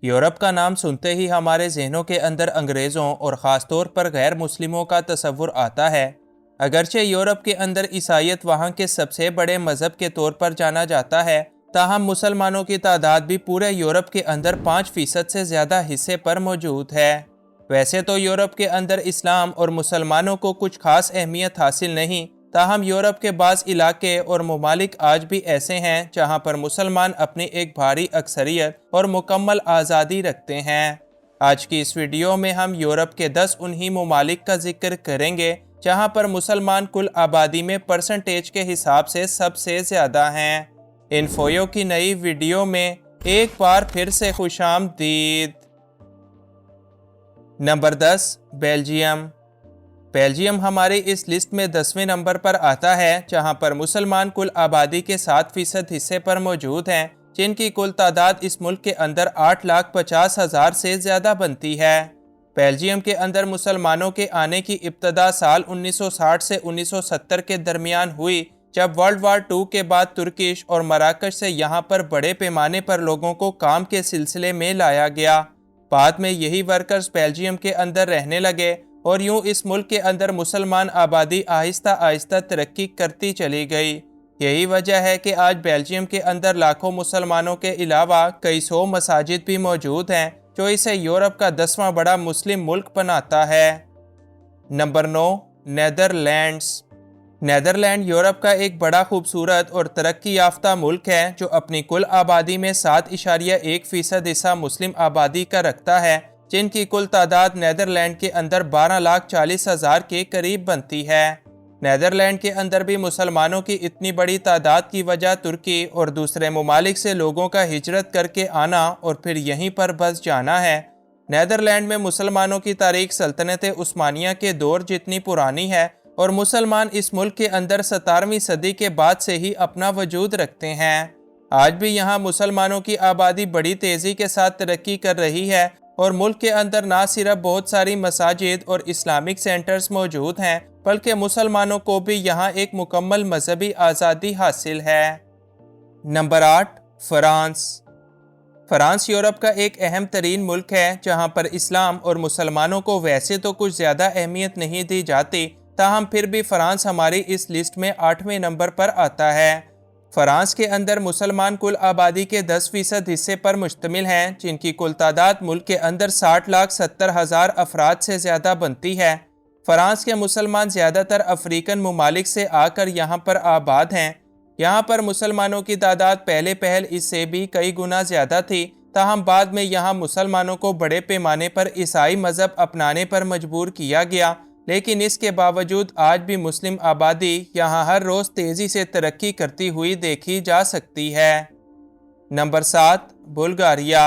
Europe का नाम सुनते ही हमारे जहनों के अंदर अंग्रेज़ों और ख़ास तौर पर गैर मुस्लिमों का तसव्वुर आता है। अगरचे यूरोप के अंदर ईसाईयत वहाँ के सबसे बड़े मज़हब के तौर पर जाना जाता है, ताहम मुसलमानों की तादाद भी पूरे यूरोप के अंदर 5% से ज़्यादा हिस्से पर मौजूद है। वैसे तो यूरोप के अंदर इस्लाम और मुसलमानों को कुछ खास अहमियत हासिल नहीं, ताहम यूरोप के बाज़ इलाके और ममालिक आज भी ऐसे हैं जहाँ पर मुसलमान अपनी एक भारी अक्सरियत और मुकम्मल आज़ादी रखते हैं। आज की इस वीडियो में हम यूरोप के 10 उन्हीं ममालिक का जिक्र करेंगे जहाँ पर मुसलमान कुल आबादी में परसेंटेज के हिसाब से सबसे ज़्यादा हैं। इन्फोयो की नई वीडियो में एक बार फिर से खुशामदीद। Number 10, Belgium. बेल्जियम हमारी इस लिस्ट में 10वें नंबर पर आता है, जहां पर मुसलमान कुल आबादी के 7% हिस्से पर मौजूद हैं, जिनकी कुल तादाद इस मुल्क के अंदर 8,50,000 से ज़्यादा बनती है। बेल्जियम के अंदर मुसलमानों के आने की इब्तदा साल 1960 से 1970 के दरमियान हुई, जब वर्ल्ड वार 2 के बाद तुर्किश और मराकश से यहाँ पर बड़े पैमाने पर लोगों को काम के सिलसिले में लाया गया। बाद में यही वर्कर्स बेल्जियम के अंदर रहने लगे और यूं इस मुल्क के अंदर मुसलमान आबादी आहिस्ता आहिस्ता तरक्की करती चली गई। यही वजह है कि आज बेल्जियम के अंदर लाखों मुसलमानों के अलावा कई सौ मसाजिद भी मौजूद हैं, जो इसे यूरोप का 10वां बड़ा मुस्लिम मुल्क बनाता है। Number 9, Netherlands. नेदरलैंड यूरोप का एक बड़ा खूबसूरत और तरक्की याफ्ता मुल्क है, जो अपनी कुल आबादी में 7.1% हिस्सा मुस्लिम आबादी का रखता है, जिनकी कुल तादाद नेदरलैंड के अंदर 12,40,000 के करीब बनती है। नेदरलैंड के अंदर भी मुसलमानों की इतनी बड़ी तादाद की वजह तुर्की और दूसरे ममालिक से लोगों का हिजरत करके आना और फिर यहीं पर बस जाना है। नेदरलैंड में मुसलमानों की तारीख सल्तनत उस्मानिया के दौर जितनी पुरानी है और मुसलमान इस मुल्क के अंदर 17वीं सदी के बाद से ही अपना वजूद रखते हैं। आज भी यहाँ मुसलमानों की आबादी बड़ी तेज़ी के साथ तरक्की कर रही है और मुल्क के अंदर ना सिर्फ बहुत सारी मसाजिद और इस्लामिक सेंटर्स मौजूद हैं, बल्कि मुसलमानों को भी यहाँ एक मुकम्मल मजहबी आज़ादी हासिल है। Number 8, France. फ्रांस यूरोप का एक अहम तरीन मुल्क है, जहाँ पर इस्लाम और मुसलमानों को वैसे तो कुछ ज़्यादा अहमियत नहीं दी जाती, ताहम फिर भी फ्रांस हमारी इस लिस्ट में 8वें नंबर पर आता है। फ्रांस के अंदर मुसलमान कुल आबादी के 10% हिस्से पर मुश्तमिल हैं, जिनकी कुल तादाद मुल्क के अंदर 60,70,000 अफराद से ज़्यादा बनती है। फ्रांस के मुसलमान ज़्यादातर अफ्रीकन ममालिक से आकर यहाँ पर आबाद हैं। यहाँ पर मुसलमानों की तादाद पहले पहल इससे भी कई गुना ज़्यादा थी, ताहम बाद में यहाँ मुसलमानों को बड़े पैमाने पर ईसाई मज़हब अपनाने पर मजबूर किया गया, लेकिन इसके बावजूद आज भी मुस्लिम आबादी यहाँ हर रोज़ तेज़ी से तरक्की करती हुई देखी जा सकती है। Number 7, Bulgaria.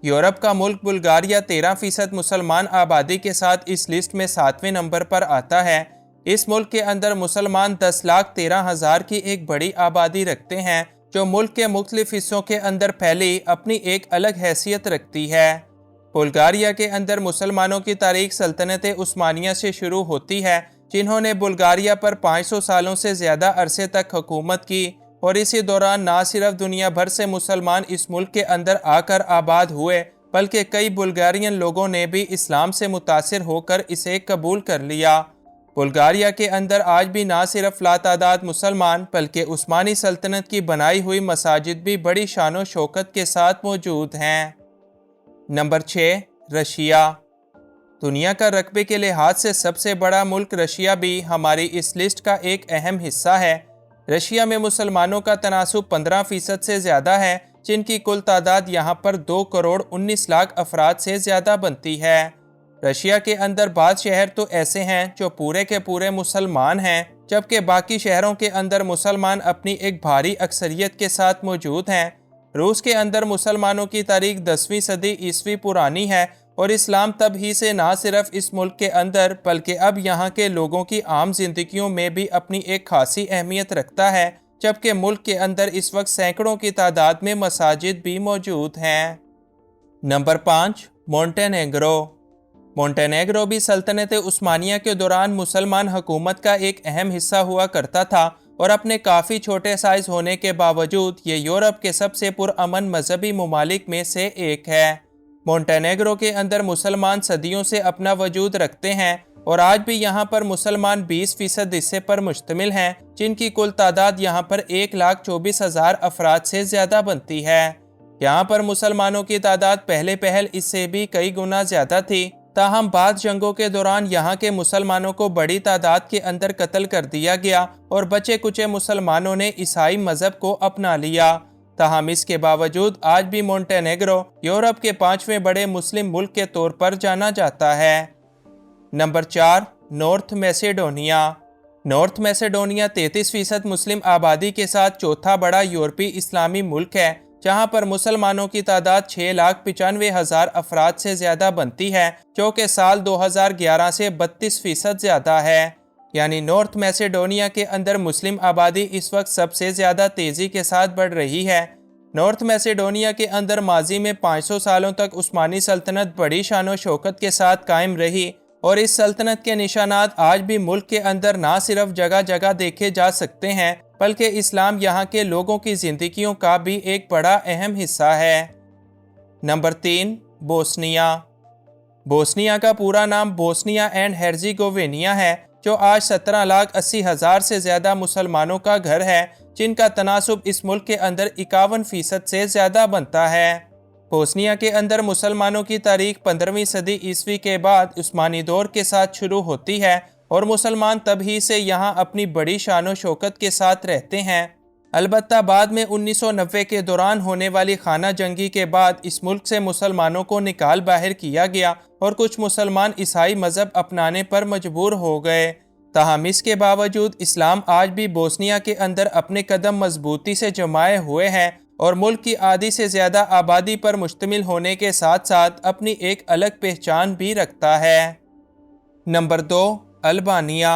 यूरोप का मुल्क बुल्गारिया 13% मुसलमान आबादी के साथ इस लिस्ट में 7वें नंबर पर आता है। इस मुल्क के अंदर मुसलमान 10,13,000 की एक बड़ी आबादी रखते हैं, जो मुल्क के मुख्तलिफ हिस्सों के अंदर फैली अपनी एक अलग हैसियत रखती है। बुल्गारिया के अंदर मुसलमानों की तारीख सल्तनत उस्मानिया से शुरू होती है, जिन्होंने बुल्गारिया पर 500 सालों से ज़्यादा अरसे तक हुकूमत की और इसी दौरान ना सिर्फ दुनिया भर से मुसलमान इस मुल्क के अंदर आकर आबाद हुए, बल्कि कई बुल्गारियन लोगों ने भी इस्लाम से मुतासिर होकर इसे कबूल कर लिया। बुल्गारिया के अंदर आज भी ना सिर्फ लातादाद मुसलमान, बल्कि उस्मानी सल्तनत की बनाई हुई मसाजिद भी बड़ी शान शौकत के साथ मौजूद हैं। Number 6, Russia. दुनिया का रकबे के लिहाज से सबसे बड़ा मुल्क रशिया भी हमारी इस लिस्ट का एक अहम हिस्सा है। रशिया में मुसलमानों का तनासुब 15% से ज़्यादा है, जिनकी कुल तादाद यहाँ पर 2,19,00,000 अफराद से ज़्यादा बनती है। रशिया के अंदर बाद शहर तो ऐसे हैं जो पूरे के पूरे मुसलमान हैं, जबकि बाकी शहरों के अंदर मुसलमान अपनी एक भारी अक्सरियत के साथ मौजूद हैं। रूस के अंदर मुसलमानों की तारीख 10वीं सदी ईस्वी पुरानी है और इस्लाम तब ही से ना सिर्फ इस मुल्क के अंदर, बल्कि अब यहाँ के लोगों की आम जिंदगियों में भी अपनी एक खासी अहमियत रखता है, जबकि मुल्क के अंदर इस वक्त सैकड़ों की तादाद में मसाजिद भी मौजूद हैं। Number 5, Montenegro. मोंटेनेग्रो भी सल्तनत उस्मानिया के दौरान मुसलमान हुकूमत का एक अहम हिस्सा हुआ करता था اور اپنے کافی چھوٹے سائز ہونے کے باوجود یہ یورپ کے سب سے پرامن مذہبی ممالک میں سے ایک ہے۔ مونٹینیگرو کے اندر مسلمان صدیوں سے اپنا وجود رکھتے ہیں اور آج بھی یہاں پر مسلمان 20% حصے پر مشتمل ہیں، جن کی کل تعداد یہاں پر 1,24,000 افراد سے زیادہ بنتی ہے۔ یہاں پر مسلمانوں کی تعداد پہل اس سے بھی کئی گنا زیادہ تھی، تاہم بعض جنگوں کے دوران یہاں کے مسلمانوں کو بڑی تعداد کے اندر قتل کر دیا گیا اور بچے کچے مسلمانوں نے عیسائی مذہب کو اپنا لیا۔ تاہم اس کے باوجود آج بھی مونٹینیگرو یورپ کے 5ویں بڑے مسلم ملک کے طور پر جانا جاتا ہے۔ Number 4، north Macedonia. North Macedonia 33% مسلم آبادی کے ساتھ چوتھا بڑا یورپی اسلامی ملک ہے، جہاں پر مسلمانوں کی تعداد 6,95,000 افراد سے زیادہ بنتی ہے، جو کہ سال 2011 سے 32% زیادہ ہے۔ یعنی نارتھ میسیڈونیا کے اندر مسلم آبادی اس وقت سب سے زیادہ تیزی کے ساتھ بڑھ رہی ہے۔ نارتھ میسیڈونیا کے اندر ماضی میں 500 سالوں تک عثمانی سلطنت بڑی شان و شوکت کے ساتھ قائم رہی، اور اس سلطنت کے نشانات آج بھی ملک کے اندر نہ صرف جگہ جگہ دیکھے جا سکتے ہیں، بلکہ اسلام یہاں کے لوگوں کی زندگیوں کا بھی ایک بڑا اہم حصہ ہے۔ Number 3، Bosnia. بوسنیا کا پورا نام بوسنیا اینڈ ہرزیگوینیا ہے، جو آج 17,80,000 سے زیادہ مسلمانوں کا گھر ہے، جن کا تناسب اس ملک کے اندر 51% سے زیادہ بنتا ہے۔ بوسنیا کے اندر مسلمانوں کی تاریخ 15ویں صدی عیسوی کے بعد عثمانی دور کے ساتھ شروع ہوتی ہے، اور مسلمان تب ہی سے یہاں اپنی بڑی شان و شوکت کے ساتھ رہتے ہیں۔ البتہ بعد میں 1990 کے دوران ہونے والی خانہ جنگی کے بعد اس ملک سے مسلمانوں کو نکال باہر کیا گیا اور کچھ مسلمان عیسائی مذہب اپنانے پر مجبور ہو گئے۔ تاہم اس کے باوجود اسلام آج بھی بوسنیا کے اندر اپنے قدم مضبوطی سے جمائے ہوئے ہیں، اور ملک کی آدھی سے زیادہ آبادی پر مشتمل ہونے کے ساتھ ساتھ اپنی ایک الگ پہچان بھی رکھتا ہے۔ نمبر 2، البانیہ۔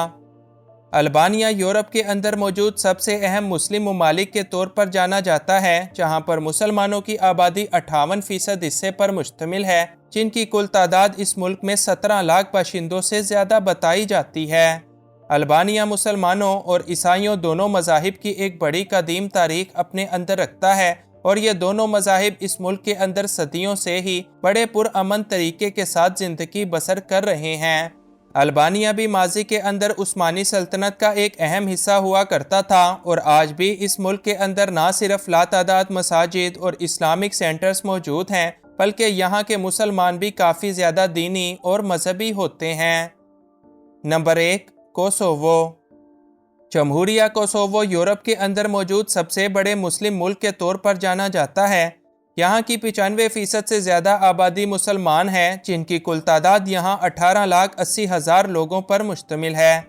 البانیہ یورپ کے اندر موجود سب سے اہم مسلم ممالک کے طور پر جانا جاتا ہے، جہاں پر مسلمانوں کی آبادی 58% حصے پر مشتمل ہے، جن کی کل تعداد اس ملک میں 17 لاکھ باشندوں سے زیادہ بتائی جاتی ہے۔ البانیہ مسلمانوں اور عیسائیوں دونوں مذاہب کی ایک بڑی قدیم تاریخ اپنے اندر رکھتا ہے، اور یہ دونوں مذاہب اس ملک کے اندر صدیوں سے ہی بڑے پرامن طریقے کے ساتھ زندگی بسر کر رہے ہیں۔ البانیہ بھی ماضی کے اندر عثمانی سلطنت کا ایک اہم حصہ ہوا کرتا تھا، اور آج بھی اس ملک کے اندر نہ صرف لاتعداد مساجد اور اسلامک سینٹرز موجود ہیں، بلکہ یہاں کے مسلمان بھی کافی زیادہ دینی اور مذہبی ہوتے ہیں۔ Number 1، Kosovo. جمہوریہ کوسوو یورپ کے اندر موجود سب سے بڑے مسلم ملک کے طور پر جانا جاتا ہے۔ یہاں کی 95% سے زیادہ آبادی مسلمان ہے، جن کی کل تعداد یہاں 18,80,000 لوگوں پر مشتمل ہے۔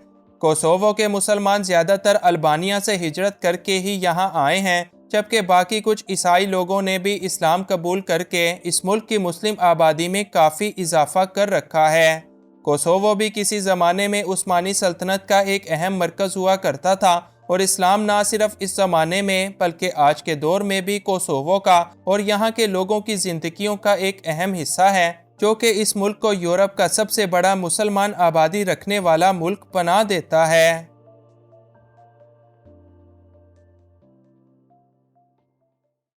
کوسوو کے مسلمان زیادہ تر البانیہ سے ہجرت کر کے ہی یہاں آئے ہیں، جبکہ باقی کچھ عیسائی لوگوں نے بھی اسلام قبول کر کے اس ملک کی مسلم آبادی میں کافی اضافہ کر رکھا ہے۔ کوسوو بھی کسی زمانے میں عثمانی سلطنت کا ایک اہم مرکز ہوا کرتا تھا، اور اسلام نہ صرف اس زمانے میں بلکہ آج کے دور میں بھی کوسوو کا اور یہاں کے لوگوں کی زندگیوں کا ایک اہم حصہ ہے، جو کہ اس ملک کو یورپ کا سب سے بڑا مسلمان آبادی رکھنے والا ملک بنا دیتا ہے۔